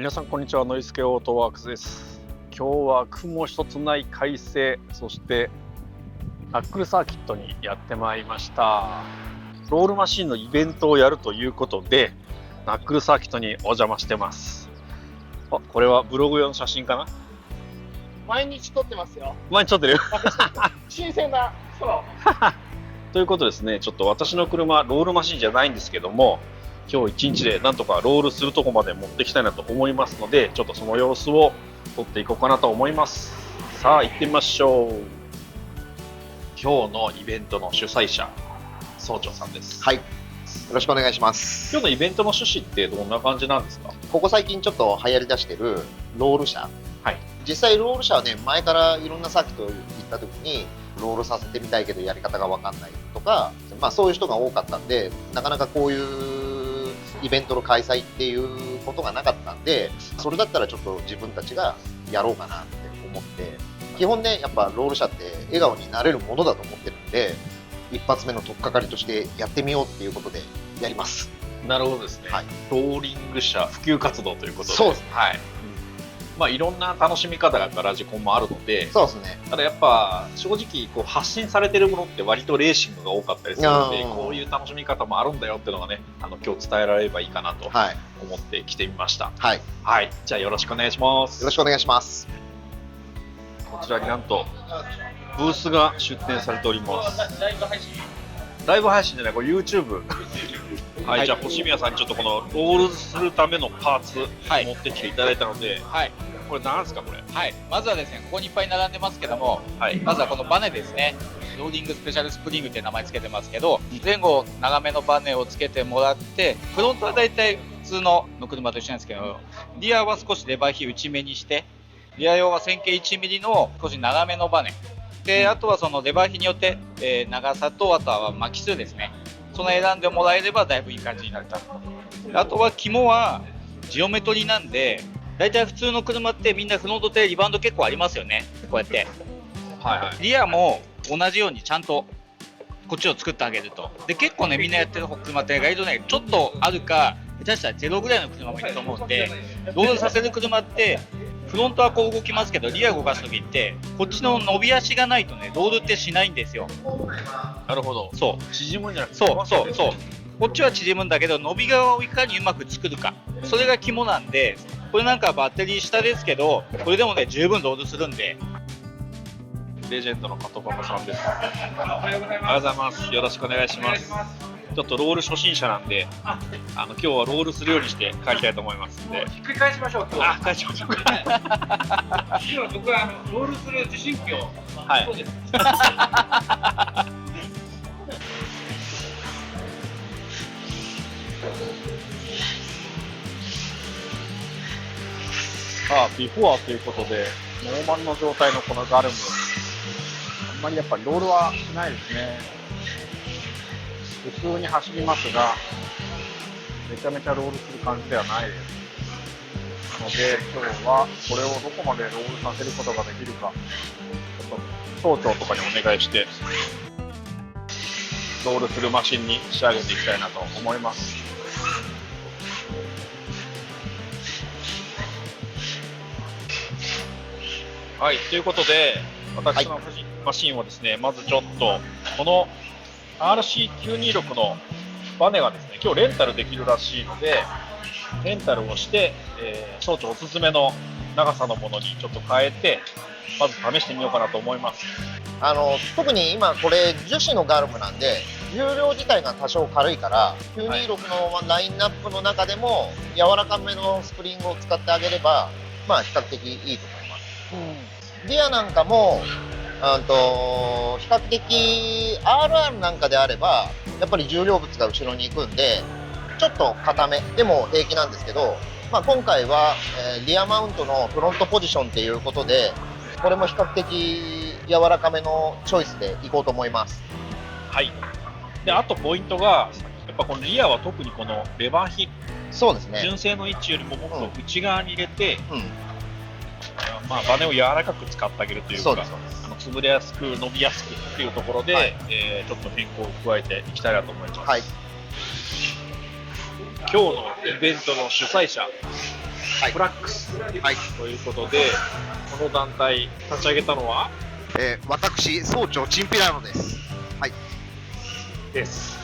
皆さんこんにちは。ノイスケオートワークスです。今日は雲一つない快晴、そしてナックルサーキットにやってまいりました。ロールマシンのイベントをやるということでナックルサーキットにお邪魔してます。これはブログ用の写真かな。毎日撮ってますよ。毎日撮ってる新鮮な空をということですね。ちょっと私の車ロールマシンじゃないんですけども、今日一日でなんとかロールするとこまで持ってきたいなと思いますので、ちょっとその様子を撮っていこうかなと思います。さあ行ってみましょう。今日のイベントの主催者、総長さんです。はい、よろしくお願いします。今日のイベントの趣旨ってどんな感じなんですか？ここ最近ちょっと流行りだしてるロール車、はい、実際ロール車はね、前からいろんなサーキット行った時にロールさせてみたいけどやり方が分かんないとか、そういう人が多かったんで、なかなかこういうイベントの開催っていうことがなかったんで、それだったらちょっと自分たちがやろうかなって思って、基本ね、やっぱロール車って笑顔になれるものだと思ってるんで、一発目の取っかかりとしてやってみようっていうことでやります。なるほどですね、はい、ローリング車普及活動ということで、そうですね、はい、いろんな楽しみ方がラジコンもあるので、そうですね。ただやっぱ正直こう発信されてるものって割とレーシングが多かったりするので、こういう楽しみ方もあるんだよっていうのがね、今日伝えられればいいかなと思って来てみました。はい、はい、じゃあよろしくお願いします。よろしくお願いします。こちらになんとブースが出展されております。ライブ配信じゃない、これ YouTube はい、じゃあ星宮さんにちょっとこのロールするためのパーツ持ってきていただいたので、はい、これ何ですかこれ？はい、まずはですね、ここにいっぱい並んでますけども、はい、まずはこのバネですね。ローリングスペシャルスプリングって名前つけてますけど、前後長めのバネをつけてもらって、フロントはだいたい普通の車と一緒なんですけど、リアは少しレバー比内めにして、リア用は1000系 1mm の少し長めのバネで、あとはそのレバー比によって、長さと、あとは巻き数ですね、その選んでもらえればだいぶいい感じになると。あとは肝はジオメトリーなんで、だいたい普通の車ってみんなフロントってリバウンド結構ありますよね、こうやって、はいはい、リアも同じようにちゃんとこっちを作ってあげると。で結構ね、みんなやってる車って意外とね、ちょっとあるか下手したらゼロぐらいの車もいると思うんで、ロールさせる車ってフロントはこう動きますけど、リア動かす時ってこっちの伸び足がないとね、ロールってしないんですよ。なるほど。そう、縮むんじゃなくて、そうこっちは縮むんだけど、伸び側をいかにうまく作るか、それが肝なんで、これなんかバッテリー下ですけど、これでもね十分ロールするんで。レジェンドの加藤パパさんです。おはようございます。よろしくお願いします。ちょっとロール初心者なんで、今日はロールするようにして帰りたいと思いますんで。ひっくり返しましょう。今日返しましょうか。今日は僕はロールする受信機を。はい。そうです。ビフォアということで、ノーマルの状態のこのガルム、あんまりやっぱりロールはしないですね。普通に走りますが、めちゃめちゃロールする感じではないです。なので、今日はこれをどこまでロールさせることができるか、ちょっと総長とかにお願いして、ロールするマシンに仕上げていきたいなと思います。はい、ということで、私のマシンはですね、まずちょっと、この RC926 のバネがですね、今日レンタルできるらしいので、レンタルをして、総長おすすめの長さのものにちょっと変えて、まず試してみようかなと思います。特に今これ樹脂のガルムなんで、重量自体が多少軽いから、926のラインナップの中でも柔らかめのスプリングを使ってあげれば、比較的いいと思います。リアなんかも比較的 RR なんかであればやっぱり重量物が後ろに行くんでちょっと硬めでも平気なんですけど、今回は、リアマウントのフロントポジションっていうことでこれも比較的柔らかめのチョイスでいこうと思います。はい。で、あとポイントがやっぱこのリアは特にこのレバー比、そうですね、純正の位置よりももっと内側に入れて、バネを柔らかく使ってあげるというか、潰れやすく伸びやすくっていうところで、はい、ちょっと変更を加えていきたいなと思います。はい、今日のイベントの主催者、はいブラックス、はいということで、この団体立ち上げたのは私、総長チンピラノです。はい。です。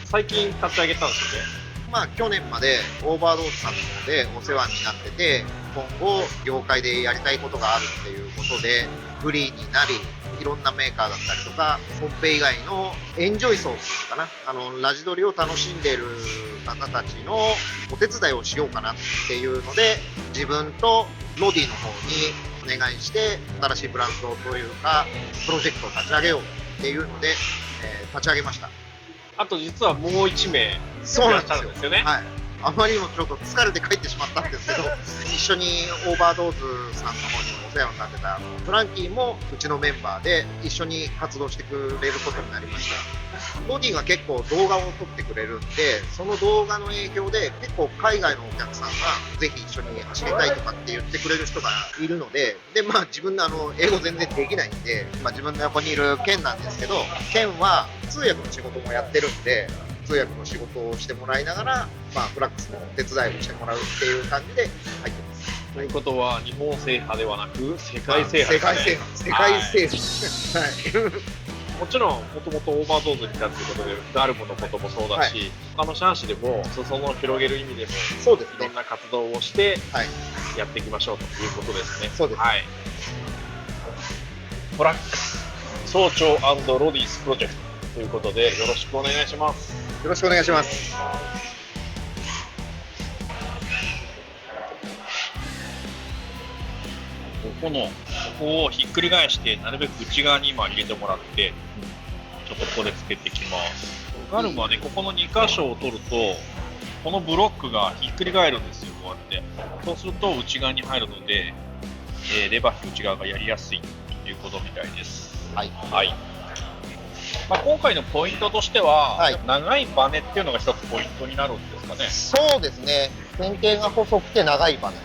最近立ち上げたんですよね。まあ、去年までオーバードーズさんの方でお世話になってて、今後、業界でやりたいことがあるっていうことで、フリーになり、いろんなメーカーだったりとか、コンペ以外のエンジョイソースかな、ラジドリを楽しんでいる方たちのお手伝いをしようかなっていうので、自分とロディの方にお願いして、新しいブランドというか、プロジェクトを立ち上げようっていうので、立ち上げました。あと実はもう1名そうなんいらっしゃるんですよね。はい。あまりにもちょっと疲れて帰ってしまったんですけど、一緒にオーバードーズさんの方にお世話になってたフランキーもうちのメンバーで一緒に活動してくれることになりました。ボディが結構動画を撮ってくれるんで、その動画の影響で結構海外のお客さんがぜひ一緒に走りたいとかって言ってくれる人がいるので、で、まあ自分の英語全然できないんで、まあ自分の横にいるケンなんですけど、ケンは通訳の仕事もやってるんで、通訳の仕事をしてもらいながら、まあ、フラックスの手伝いをしてもらうっていう感じで入ってます。ということは、日本制覇ではなく、世界制覇、世界制覇。世界制覇。はい。もちろん、もともとオーバードーズにいたということで、ガルムのこともそうだし、他のシャンシでも、裾野を広げる意味でも、そうですねいろん。な活動をして、はい。やっていきましょうということですね。そうですはい。フラックス総長ロディスプロジェクトということで、よろしくお願いします。よろしくお願いします。ここをひっくり返して、なるべく内側に今入れてもらって、ちょっとここでつけていきます。ガルムはね、ここの2箇所を取ると、このブロックがひっくり返るんですよ、こうやって。そうすると内側に入るので、レバー内側がやりやすいということみたいです。はい。はい。まあ、今回のポイントとしては、はい長いバネっていうのが一つポイントになるんですかね。そうですね。線形が細くて長いバネ。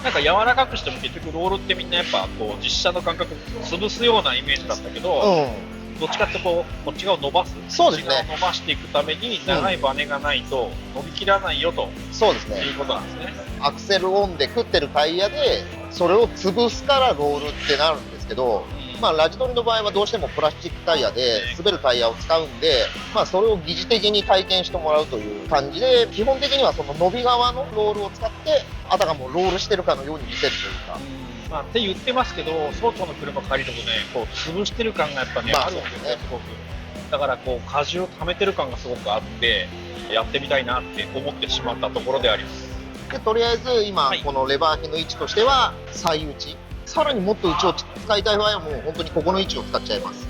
なんか柔らかくしても結局ロールってみんなやっぱこう実写の感覚潰すようなイメージだったけど、うどっちかってこっち側を伸ばす、そうですねこっち側を伸ばしていくために長いバネがないと伸びきらないよとん。そうですね。いうことなんですね。アクセルオンで食ってるタイヤで、それを潰すからロールってなるんですけど、まあ、ラジドリの場合はどうしてもプラスチックタイヤで滑るタイヤを使うんで、まあ、それを疑似的に体験してもらうという感じで、基本的にはその伸び側のロールを使ってあたかもロールしてるかのように見せるというか。まあ、って言ってますけど、総長の車借りるとね、こう潰してる感がやっぱね、まああるんですね、そうですねすごく。だからこう荷重を溜めてる感がすごくあって、やってみたいなって思ってしまったところであります。でとりあえず今、はいこのレバー比の位置としては最内、さらにもっと内を使いたい場合はもう本当にここの位置を使っちゃいます。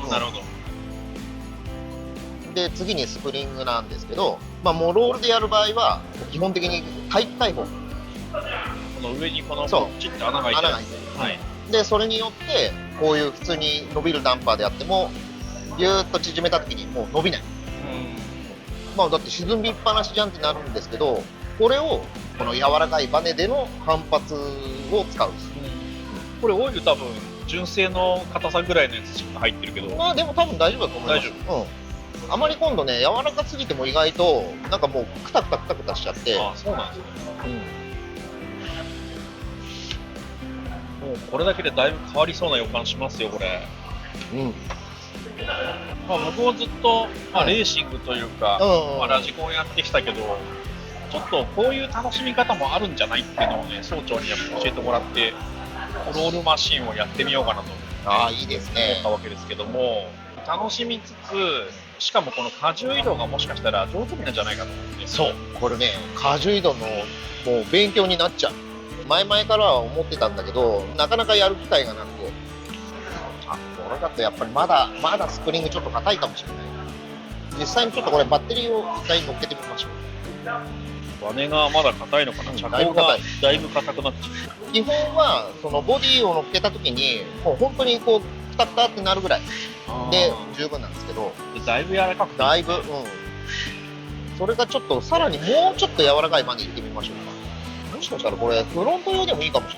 なるほど。で次にスプリングなんですけど、まあ、もうロールでやる場合は基本的に体育大砲この上にこのそうポッチって穴が開いてる穴が開いてる、はい。でそれによってこういう普通に伸びるダンパーであってもギューッと縮めた時にもう伸びない、まあ、だって沈みっぱなしじゃんってなるんですけど、これをこの柔らかいバネでの反発を使うんです。これオイル多分純正の硬さぐらいのやつしか入ってるけど、まあでも多分大丈夫だと思います。うん。あまり今度ね、柔らかすぎても意外となんかもうクタクタクタクタしちゃって、あ、そうなんですね。もうこれだけでだいぶ変わりそうな予感しますよ、これ。うん。まあ、僕もずっと、まあ、レーシングというか、まあ、ラジコンやってきたけど、ちょっとこういう楽しみ方もあるんじゃないっていうのをね、総長にやっぱ教えてもらって、ロールマシンをやってみようかなとああ、いいですね思った。わけですけども、楽しみつつ、しかもこの荷重移動がもしかしたら上手なんじゃないかと思って。そう、これね、荷重移動のもう勉強になっちゃう。前々からは思ってたんだけど、なかなかやる機会がなくて、あ、これだとやっぱりまだスプリングちょっと硬いかもしれない。実際にちょっとこれバッテリーを一回乗っけてみましょう。バネがまだ硬いのかな、車だいぶ高が硬いだいぶ硬くなっちゃう。基本はそのボディを乗っけた時にもう本当にこうクタクタってなるぐらいで十分なんですけど、だいぶ柔らかくだいぶ、それがちょっとさらにもうちょっと柔らかいバネいってみましょうか。もしかしたらこれフロント用でもいいかもし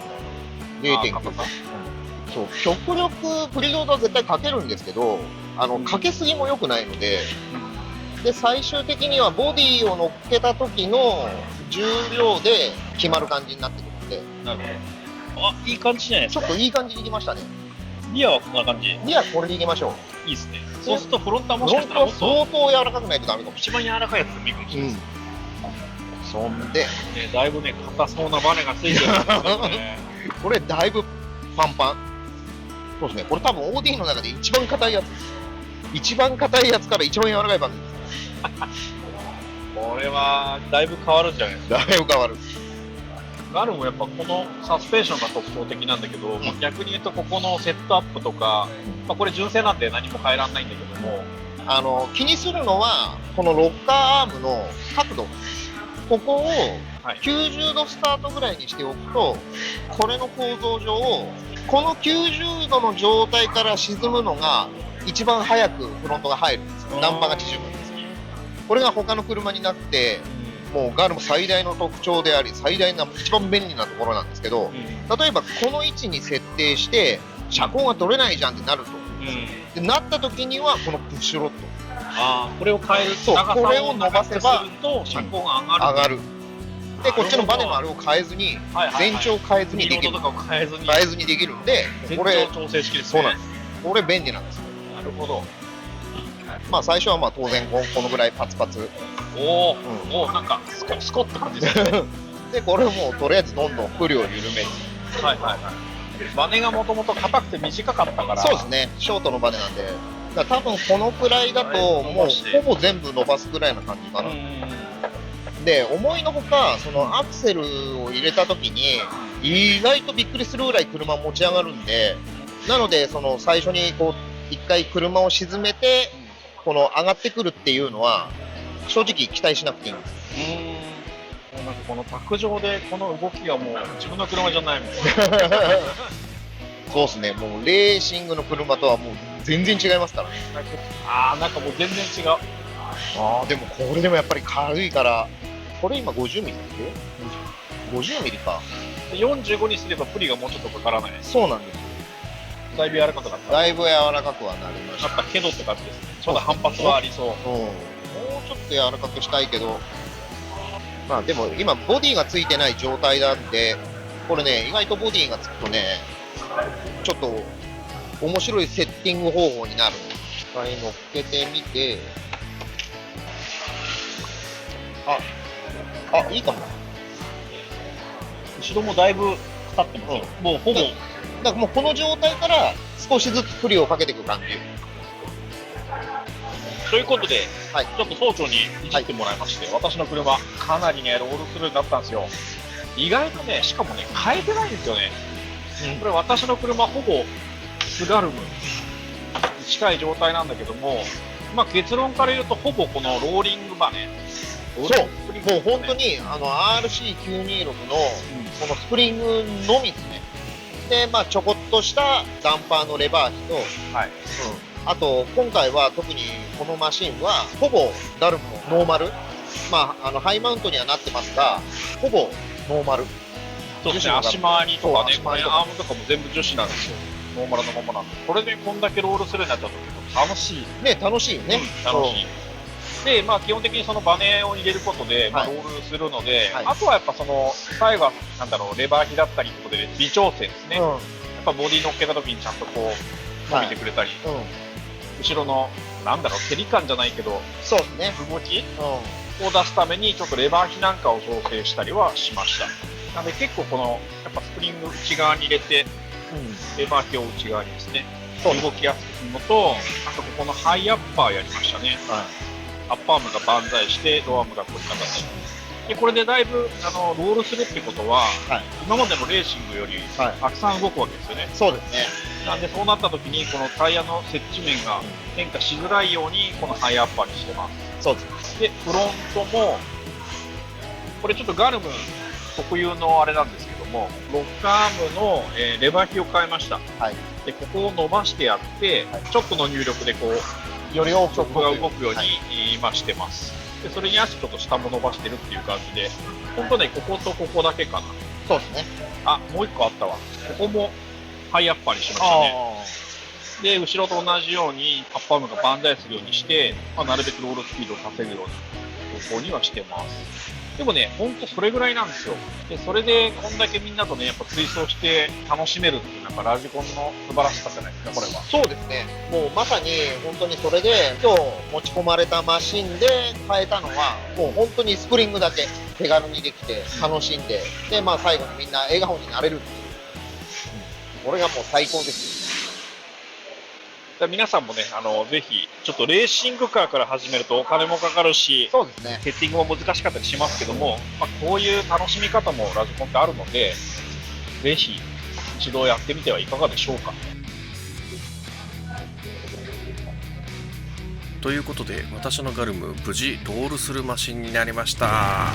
れない。0.9 そう、極力プリロードは絶対かけるんですけど、かけすぎも良くないので、で最終的にはボディを乗っけた時の重量で決まる感じになってくるんで、なるほど。あ、いい感じじゃないですか。ちょっといい感じにいきましたね。リアはこんな感じ。リアこれでいきましょう。いいですね。そうするとフロントはもフしかしたらロントはもっと相当柔らかくないとダメかもし一番柔らかいやつでもいいかもしれないです。そんで、ね、だいぶね、硬そうなバネがついてるんですよね。これだいぶパンパン。そうですね、これ多分 OD の中で一番硬いやつです。一番硬いやつから一番柔らかいバネです。これはだいぶ変わるんじゃないですか。だいぶ変わる。ガルもやっぱこのサスペンションが特徴的なんだけど、まあ逆に言うとここのセットアップとか、まあ、これ純正なんで何も変えられないんだけども、気にするのはこのロッカーアームの角度、ここをはい90度スタートぐらいにしておくと、これの構造上この90度の状態から沈むのが一番早くフロントが入るんですよ。ダンパーが縮むんです。これが他の車になってもうガルム最大の特徴であり最大な一番便利なところなんですけど、例えばこの位置に設定して車高が取れないじゃんってなると、でなった時にはこのプッシュロッド、あーこれを変えるそう長さをこれを伸ばせば長くすると車高が上がる、上がる。でこっちのバネもあれを変えずに、はいはいはい全長変えずにできる、リロードとかを変えずに変えずにできるんで、全これ長調整式ですね。そうなんです。これ便利なんですよ。なるほど。まあ最初はまあ当然このぐらいパツパツおお、うんおーなんかスコって感じですね。でこれをもうとりあえずどんどん振りを緩める。はいはいはい。バネがもともと硬くて短かったから。そうですね、ショートのバネなんで、だから多分このくらいだともうほぼ全部伸ばすくらいな感じかな。で思いのほかそのアクセルを入れた時に意外とびっくりするぐらい車持ち上がるんで、なのでその最初にこう一回車を沈めてこの上がってくるっていうのは正直期待しなくていいんです。なんかこの卓上でこの動きがもう自分の車じゃないみたいな。そうですね、もうレーシングの車とはもう全然違いますからね。ああなんかもう全然違う。ああでもこれでもやっぱり軽いから、これ今50ミリだっけ？50ミリか。で45にすればプリがもうちょっとかからない。そうなんです。だいぶ柔らかくなった。だいぶ柔らかくはなりました。なったけどって感じですね。ちょっと反発はありそう。もうちょっと柔らかくしたいけど、まあでも今ボディがついてない状態なんで、これね意外とボディがつくとねちょっと面白いセッティング方法になる。一回乗っけてみて、いいかも。後ろもだいぶ立ってますよ。もうほぼ。だからもうこの状態から少しずつ振りをかけていく感じ。ということで、はいちょっと総長にいじってもらいまして、私の車かなりねロールスルーになったんですよ。意外とねしかもね変えてないんですよね。これ私の車ほぼスガルムに近い状態なんだけども、まあ、結論から言うとほぼこのローリングバネ、そう、もう本当にRC926 のこのスプリングのみですね。で、まあ、ちょこっとしたダンパーのレバー比と、はいあと今回は特にこのマシンはほぼガルムのノーマル、まあ、ハイマウントにはなってますがほぼノーマル。そうですね、足回りとかね、そう足回りとかアームとかも全部樹脂なんですよ。ノーマルのままなんで。これでこんだけロールするようになったと楽しい。ね、楽しいよね。楽しい。で、まあ基本的にそのバネを入れることで、まあ、はいロールするので、はいあとはやっぱその、最後は、なんだろう、レバー比だったりってことで、微調整ですね。やっぱボディ乗っけた時にちゃんとこう、伸びてくれたり、後ろの、なんだろう、照り感じゃないけど、そうですね。動きを出すために、ちょっとレバー比なんかを調整したりはしました。なので結構この、やっぱスプリング内側に入れて、レバー比を内側にですね、動きやすくするのと、あとここのハイアッパーやりましたね。アッパーアームが万歳して、ローアームがこういう形で、これでだいぶロールするってことは、今までのレーシングよりたくさん動くわけですよね。そうですね。なんでそうなった時に、このタイヤの接地面が変化しづらいように、このハイアッパーにしてます。そうです。で、フロントも、これちょっとガルム特有のあれなんですけども、ロッカーアームの、レバー比を変えました。で、ここを伸ばしてやって、ちょっとの入力でこう、より多くチョップが動くように今してます。で、それに足ちょっと下も伸ばしてるっていう感じで、本当ね、こことここだけかな。そうですね。あ、もう一個あったわ。ここもハイアッパーにしましたね。で、後ろと同じようにアッパーアームが万歳するようにして、まあ、なるべくロールスピードを稼ぐように考にはしてます。でもね、ほんとそれぐらいなんですよ。で、それでこんだけみんなとね、やっぱ追走して楽しめるっていう、なんかラジコンの素晴らしさじゃないですか、これは。そうですね。もうまさに本当にそれで、今日持ち込まれたマシンで変えたのは、もう本当にスプリングだけ手軽にできて、楽しんで、で、まあ最後にみんな笑顔になれるっていう。これがもう最高ですだから皆さんもね、ぜひ、ちょっとレーシングカーから始めるとお金もかかるし、よ。そうですね。セッティングも難しかったりしますけども、まあ、こういう楽しみ方もラジコンってあるので、ぜひ一度やってみてはいかがでしょうか。ということで、私のガルム無事ロールするマシンになりました。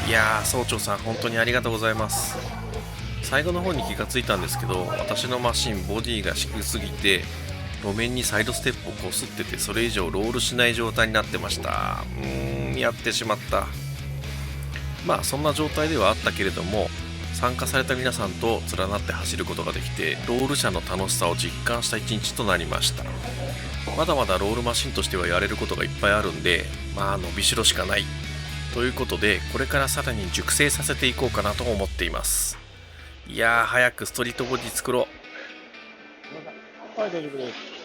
いやー、総長さん本当にありがとうございます。最後の方に気がついたんですけど、私のマシンボディが低すぎて路面にサイドステップをこすってて、それ以上ロールしない状態になってました。やってしまった。まあそんな状態ではあったけれども、参加された皆さんと連なって走ることができて、ロール車の楽しさを実感した一日となりました。まだまだロールマシンとしてはやれることがいっぱいあるんで、まあ伸びしろしかないということで、これからさらに熟成させていこうかなと思っています。いやー、早くストリートボディ作ろう。はい、大丈夫です。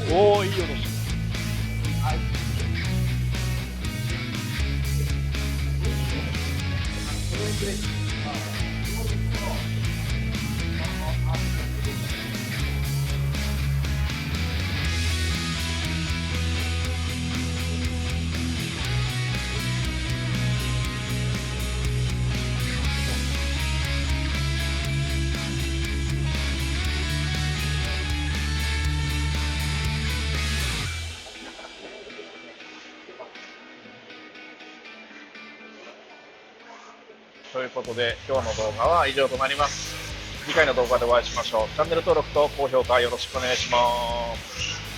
おー、いい音してということで、今日の動画は以上となります。次回の動画でお会いしましょう。チャンネル登録と高評価よろしくお願いします。